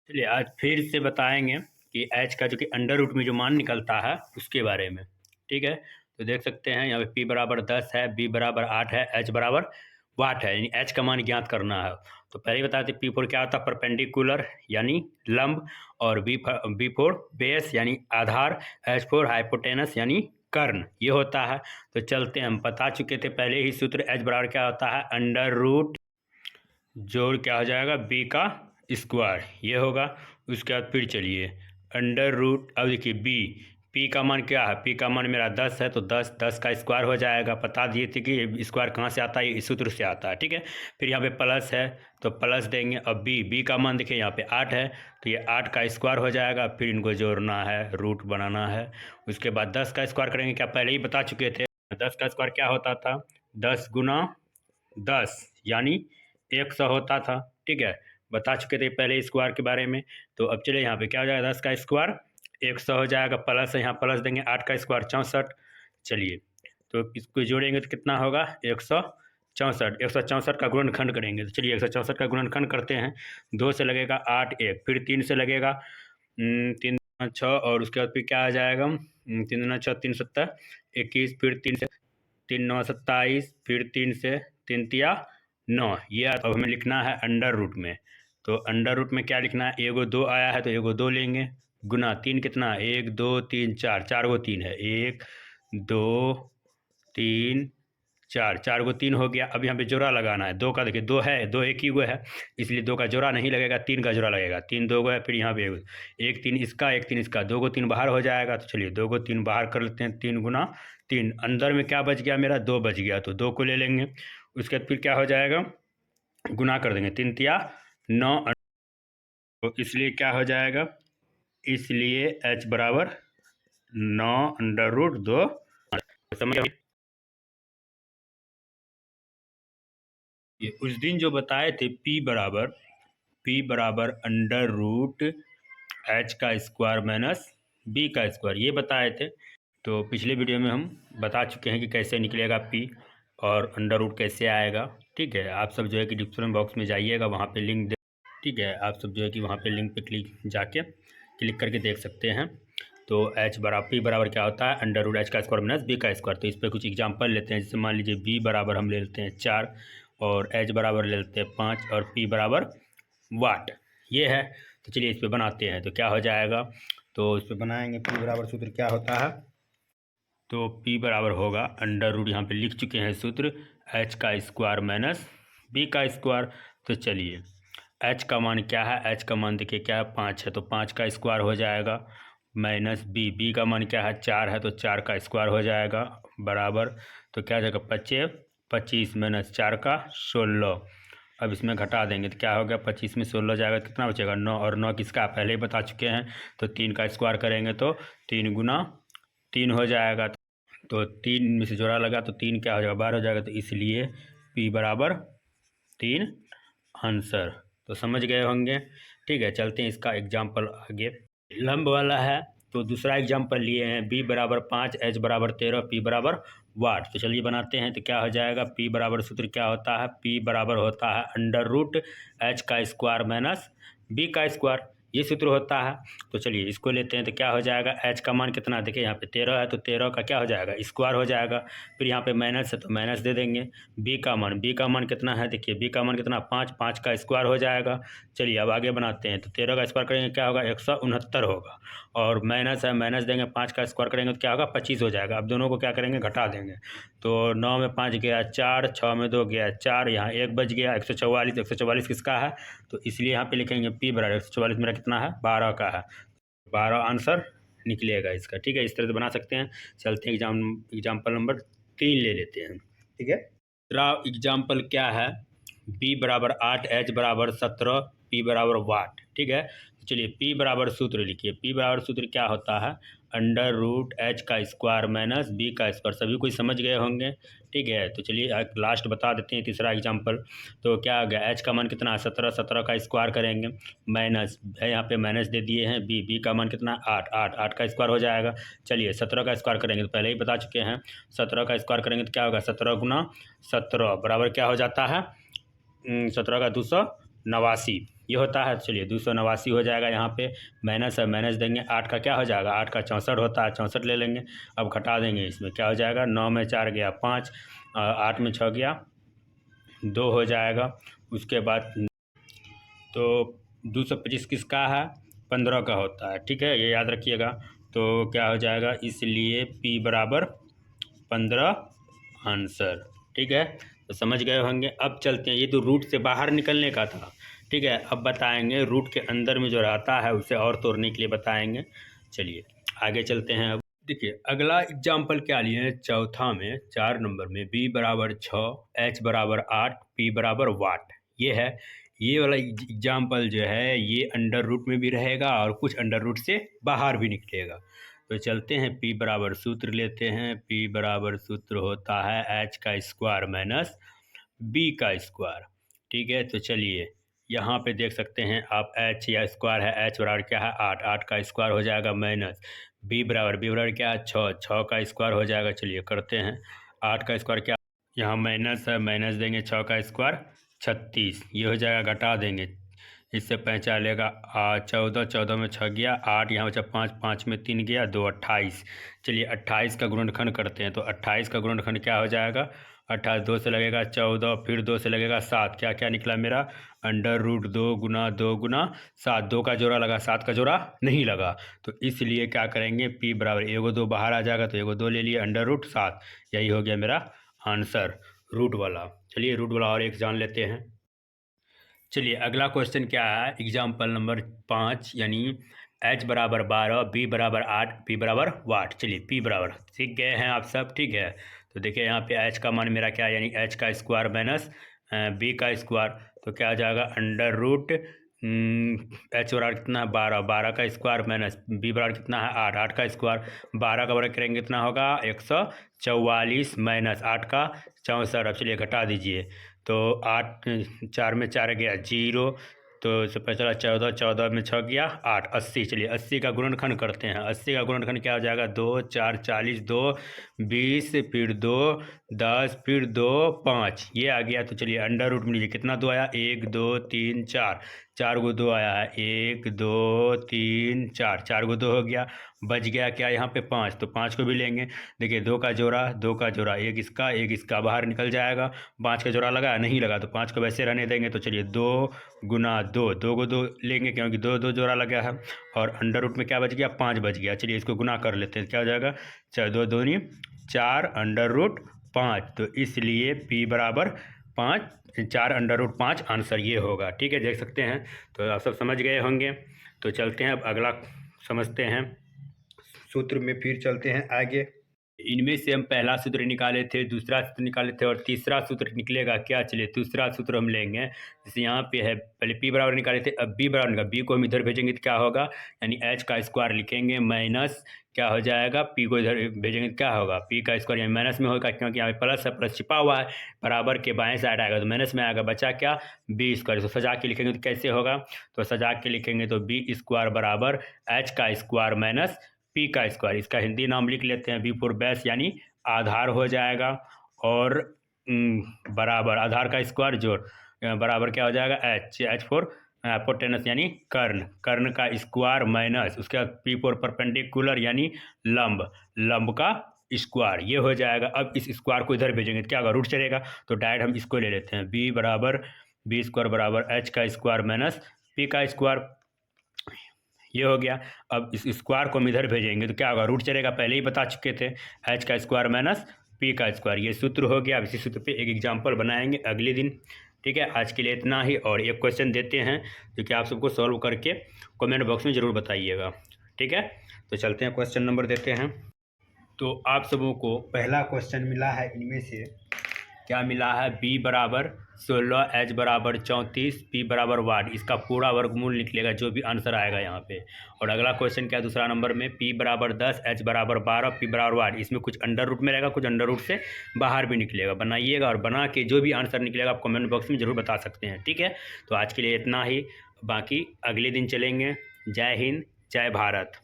चलिए आज फिर से बताएंगे कि एच का जो कि अंडर रूट में जो मान निकलता है उसके बारे में। ठीक है, तो देख सकते हैं यहाँ पे पी बराबर 10 है, बी बराबर 8 है, एच बराबर वाट है, यानी एच का मान ज्ञात करना है। तो पहले ही बताते पी फोर क्या होता है, परपेंडिकुलर यानी लंब, और बी फोर बेस यानी आधार, एच फोर हाइपोटेनस यानी कर्ण, ये होता है। तो चलते हैं, हम बता चुके थे पहले ही सूत्र, एच बराबर क्या होता है, अंडर रूट जोड़ क्या हो जाएगा बी का स्क्वायर, ये होगा। उसके बाद फिर चलिए अंडर रूट, अब देखिए बी, पी का मान क्या है, पी का मान मेरा 10 है, तो 10 का स्क्वायर हो जाएगा। बता दिए थे कि स्क्वायर कहाँ से आता है, इस सूत्र से आता है। ठीक है, फिर यहाँ पे प्लस है तो प्लस देंगे। अब बी का मान देखिए यहाँ पे 8 है, तो ये 8 का स्क्वायर हो जाएगा। फिर इनको जोड़ना है, रूट बनाना है। उसके बाद 10 का स्क्वायर करेंगे, क्या पहले ही बता चुके थे। 10 का स्क्वायर क्या होता था, 10 गुना 10 यानी 100 होता था। ठीक है, बता चुके थे पहले स्क्वायर के बारे में। तो अब चलिए यहाँ पे क्या हो जाएगा, 10 का स्क्वायर 100 हो जाएगा, प्लस है यहाँ प्लस देंगे, 8 का स्क्वायर 64। चलिए तो इसको जोड़ेंगे तो कितना होगा, 164। 164 का गुणनखंड करेंगे, तो चलिए 164 का गुणनखंड करते हैं। 2 से लगेगा 8 1, फिर 3 से लगेगा 3 6, और उसके बाद फिर क्या आ जाएगा, 3 दूना 6, 3 सत्ता 21, फिर 3 से 3 9 27, फिर 3 से 3 तिया 9। ये अब हमें लिखना है अंडर रूट में। तो अंडर रूट में क्या लिखना है, एगो 2 आया है तो एगो 2 लेंगे, गुना 3 कितना, 1 2 3 4, 4 गो 3 है, 1 2 3 4, 4 गो 3 हो गया। अब यहाँ पे जोड़ा लगाना है, 2 का देखिए 2 है, 2 एक ही गो है, इसलिए 2 का जोड़ा नहीं लगेगा, 3 का जोड़ा लगेगा। 3 2 गो है, फिर यहाँ पे एक 3 इसका, एक 3 इसका, 2 गो 3 बाहर हो जाएगा। तो चलिए 2 गो 3 बाहर कर लेते हैं, 3 गुना 3, अंदर में क्या बच गया मेरा, 2 बच गया, तो 2 को ले लेंगे। उसके बाद फिर क्या हो जाएगा, गुना कर देंगे, 3 तिया 9, तो इसलिए क्या हो जाएगा, इसलिए एच बराबर 9 अंडर रूट 2। समझ गए? ये उस दिन जो बताए थे पी बराबर अंडर रूट एच का स्क्वायर माइनस बी का स्क्वायर, ये बताए थे। तो पिछले वीडियो में हम बता चुके हैं कि कैसे निकलेगा पी और अंडर रूट कैसे आएगा। ठीक है, आप सब जो है कि डिस्क्रिप्शन बॉक्स में जाइएगा, वहाँ पे लिंक दे। ठीक है, आप सब जो है कि वहाँ पे लिंक पे क्लिक करके देख सकते हैं। तो एच बराबर पी बराबर क्या होता है, अंडर रूट एच का स्क्वायर माइनस बी का स्क्वायर। तो इस पर कुछ एग्जांपल लेते हैं, जैसे मान लीजिए बी बराबर हम ले लेते हैं 4, और एच बराबर ले लेते हैं 5, और पी बराबर वाट, ये है। तो चलिए इस पर बनाते हैं, तो क्या हो जाएगा, तो इस पर बनाएंगे। पी बराबर सूत्र क्या होता है, तो पी बराबर होगा अंडर रूट, यहाँ पे लिख चुके हैं सूत्र, एच का स्क्वायर माइनस बी का स्क्वायर। तो चलिए एच का मान क्या है, एच का मान देखिए क्या है, 5 है, तो 5 का स्क्वायर हो जाएगा, माइनस बी का मान क्या है, 4 है, तो 4 का स्क्वायर हो जाएगा, बराबर। तो क्या हो जाएगा, 25 25 माइनस 4 का 16। अब इसमें घटा देंगे तो क्या हो गया, 25 में 16 जाएगा तो कितना बचेगा, 9, और 9 किसका पहले ही बता चुके हैं। तो 3 का स्क्वायर करेंगे तो 3 गुना 3 हो जाएगा, तो 3 में से जोड़ा लगा तो 3 क्या हो जाएगा, 12 हो जाएगा। तो इसलिए पी बराबर 3 आंसर। तो समझ गए होंगे। ठीक है, चलते हैं इसका एग्जाम्पल आगे। लंब वाला है, तो दूसरा एग्जाम्पल लिए हैं, बी बराबर 5, एच बराबर 13, पी बराबर वाट। तो चलिए बनाते हैं, तो क्या हो जाएगा, पी बराबर सूत्र क्या होता है, पी बराबर होता है अंडर रूट एच का स्क्वायर माइनस बी का स्क्वायर, ये सूत्र होता है। तो चलिए इसको लेते हैं, तो क्या हो जाएगा, एच का मान कितना, देखिए यहाँ पे 13 है, तो 13 का क्या हो जाएगा, स्क्वायर हो जाएगा। फिर यहाँ पे माइनस है तो माइनस दे देंगे। बी का मान कितना है, देखिए बी का मान कितना, 5, 5 का स्क्वायर हो जाएगा। चलिए अब आगे बनाते हैं, तो 13 का स्क्वायर करेंगे क्या होगा, 169 होगा, और माइनस है, माइनस देंगे, 5 का स्क्वायर करेंगे तो क्या होगा, 25 हो जाएगा। अब दोनों को क्या करेंगे, घटा देंगे। तो 9 में 5 गया 4, 6 में 2 गया 4, यहाँ 1 बच गया, 144। 144 किसका है, तो इसलिए यहाँ पे लिखेंगे पी बराबर 144 मेरा कितना है, 12 का है, 12 आंसर निकलेगा इसका। ठीक है, इस तरह से बना सकते हैं। चलते हैं एग्जाम्पल नंबर 3 ले लेते हैं। ठीक है, दूसरा एग्जाम्पल क्या है, बी बराबर 8, एच बराबर 17, पी बराबर वाट। ठीक है, तो चलिए पी बराबर सूत्र लिखिए, पी बराबर सूत्र क्या होता है, अंडर रूट एच का स्क्वायर माइनस बी का स्क्वायर। सभी कोई समझ गए होंगे। ठीक है, तो चलिए लास्ट बता देते हैं तीसरा एग्जाम्पल। तो क्या आ गया, एच का मान कितना है, 17, 17 का स्क्वायर करेंगे, माइनस है, यहाँ पे माइनस दे दिए हैं, बी का मान कितना, 8, 8, 8 का स्क्वायर हो जाएगा। चलिए 17 का स्क्वायर करेंगे, तो पहले ही बता चुके हैं, 17 का स्क्वायर करेंगे तो क्या होगा, 17 गुना 17 बराबर क्या हो जाता है, 17 का 200 नवासी ये होता है। चलिए 289 हो जाएगा। यहाँ पे माइनस है, माइनस देंगे 8 का क्या हो जाएगा, 8 का 64 होता है, 64 ले लेंगे। अब घटा देंगे, इसमें क्या हो जाएगा, 9 में 4 गया 5, 8 में 6 गया 2 हो जाएगा। उसके बाद तो 225 किसका है, 15 का होता है, ठीक है, ये याद रखिएगा। तो क्या हो जाएगा, इसलिए P बराबर 15 आंसर, ठीक है। तो समझ गए होंगे। अब चलते हैं, ये तो रूट से बाहर निकलने का था, ठीक है। अब बताएंगे रूट के अंदर में जो रहता है उसे और तोड़ने के लिए बताएंगे। चलिए आगे चलते हैं। अब देखिए अगला एग्जाम्पल क्या लिए हैं, चौथा में 4 नंबर में b बराबर 6, h बराबर 8, p बराबर वाट। ये है, ये वाला एग्जाम्पल जो है ये अंडर रूट में भी रहेगा और कुछ अंडर रूट से बाहर भी निकलेगा। तो चलते हैं, p बराबर सूत्र लेते हैं। p बराबर सूत्र होता है h का स्क्वायर माइनस b का स्क्वायर, ठीक है। तो चलिए यहाँ पे देख सकते हैं आप, h या स्क्वायर है, h बराबर क्या है 8, 8 का स्क्वायर हो जाएगा माइनस b बराबर क्या है 6, 6 का स्क्वायर हो जाएगा। चलिए करते हैं, 8 का स्क्वायर क्या, यहाँ माइनस है, माइनस देंगे 6 का स्क्वायर 36, ये हो जाएगा, घटा देंगे, इससे पहचान लेगा 14, 14 में 6 गया 8, यहाँ बचा 5, 5 में 3 गया 2, 28। चलिए 28 का गुणनखंड करते हैं। तो 28 का गुणनखंड क्या हो जाएगा, 28 2 से लगेगा 14, फिर 2 से लगेगा 7, क्या क्या निकला मेरा, अंडर रूट 2 गुना 2 गुना 7, 2 का जोड़ा लगा 7 का जोड़ा नहीं लगा। तो इसलिए क्या करेंगे, p बराबर एगो 2 बाहर आ जाएगा तो एगो 2 ले लिए, अंडर रूट 7, यही हो गया मेरा आंसर रूट वाला। चलिए रूट वाला और एक जान लेते हैं। चलिए अगला क्वेश्चन क्या है, एग्जाम्पल नंबर 5, यानी h बराबर 12, b बराबर 8, p बराबर वाट। चलिए p बराबर सीख गए हैं आप सब, ठीक है। तो देखिए यहाँ पे h का मान मेरा क्या है, यानी h का स्क्वायर माइनस b का स्क्वायर, तो क्या आ जाएगा, अंडर रूट h बराबर कितना है 12, 12 का स्क्वायर माइनस b बराबर कितना है 8, 8 का स्क्वायर, 12 का बराबर करेंगे कितना होगा 144 माइनस 8 का 64। अब चलिए घटा दीजिए, तो 8, 4 में 4 गया 0, तो इससे पता चला 14, 14 में 6 गया 8, 80। चलिए 80 का गुणनखंड करते हैं। 80 का गुणनखंड क्या हो जाएगा, 2, 4, 40, 2, 20, फिर 2, 10, फिर 2, 5, ये आ गया। तो चलिए अंडर रूट में लीजिए, कितना 2 आया, 1, 2, 3, 4, 4 गो 2 आया है, 1, 2, 3, 4, 4 गो 2 हो गया, बच गया क्या यहाँ पे 5, तो 5 को भी लेंगे। देखिए 2 का जोड़ा 2 का जोड़ा, एक इसका बाहर निकल जाएगा, 5 का जोड़ा लगा नहीं लगा, तो 5 को वैसे रहने देंगे। तो चलिए 2 गुना 2, 2 को 2 लेंगे क्योंकि 2 2 जोड़ा लगा है, और अंडर रूट में क्या बच गया 5 बच गया। चलिए इसको गुना कर लेते हैं, क्या हो जाएगा, 2 दूनी 4 अंडर रूट 5, तो इसलिए p बराबर 5, 4 अंडर रूट 5 आंसर ये होगा, ठीक है, देख सकते हैं। तो आप सब समझ गए होंगे। तो चलते हैं अब अगला समझते हैं, सूत्र में फिर चलते हैं आगे। इनमें से हम पहला सूत्र निकाले थे, दूसरा सूत्र निकाले थे, और तीसरा सूत्र निकलेगा क्या, चलिए दूसरा सूत्र हम लेंगे। जैसे यहाँ पे है, पहले p बराबर निकाले थे, अब b बराबर निकाल, b को हम इधर भेजेंगे तो क्या होगा, यानी h का स्क्वायर लिखेंगे माइनस क्या हो जाएगा, p को इधर भेजेंगे तो क्या होगा, p का स्क्वायर यानी माइनस में होगा, क्योंकि यहाँ पे प्लस है, प्लस छिपा हुआ है, बराबर के बाएं साइड आएगा तो माइनस में आएगा, बचा क्या b स्क्वायर। तो सजा के लिखेंगे तो कैसे होगा, तो सजा के लिखेंगे तो b स्क्वायर बराबर h का स्क्वायर माइनस p का स्क्वायर, इसका हिंदी नाम लिख लेते हैं b4 बेस यानी आधार हो जाएगा, और बराबर आधार का स्क्वायर जोड़ बराबर क्या हो जाएगा h4 हाइपोटेनस यानी कर्ण, कर्ण का स्क्वायर माइनस उसके बाद p4 परपेंडिकुलर यानी लंब, लंब का स्क्वायर, ये हो जाएगा। अब इस स्क्वायर को इधर भेजेंगे तो क्या होगा, रूट चलेगा, तो डायरेक्ट हम इसको ले लेते हैं, b बराबर b स्क्वायर बराबर h का स्क्वायर माइनस p का स्क्वायर, ये हो गया। अब इस स्क्वायर को हम इधर भेजेंगे तो क्या होगा, रूट चलेगा, पहले ही बता चुके थे, h का स्क्वायर माइनस p का स्क्वायर, ये सूत्र हो गया। अब इसी सूत्र पे एक एग्जांपल बनाएंगे अगले दिन, ठीक है। आज के लिए इतना ही, और एक क्वेश्चन देते हैं जो कि आप सबको सॉल्व करके कमेंट बॉक्स में ज़रूर बताइएगा, ठीक है। तो चलते हैं, क्वेश्चन नंबर देते हैं। तो आप सबों को पहला क्वेश्चन मिला है, इनमें से क्या मिला है, b बराबर 16, h बराबर 34, p बराबर वाट, इसका पूरा वर्गमूल निकलेगा जो भी आंसर आएगा यहाँ पे। और अगला क्वेश्चन क्या है दूसरा नंबर में, p बराबर 10, h बराबर 12, p बराबर वाट, इसमें कुछ अंडर रूट में रहेगा, कुछ अंडर रूट से बाहर भी निकलेगा, बनाइएगा, और बना के जो भी आंसर निकलेगा आप कमेंट बॉक्स में ज़रूर बता सकते हैं, ठीक है। तो आज के लिए इतना ही, बाकी अगले दिन चलेंगे। जय हिंद, जय भारत।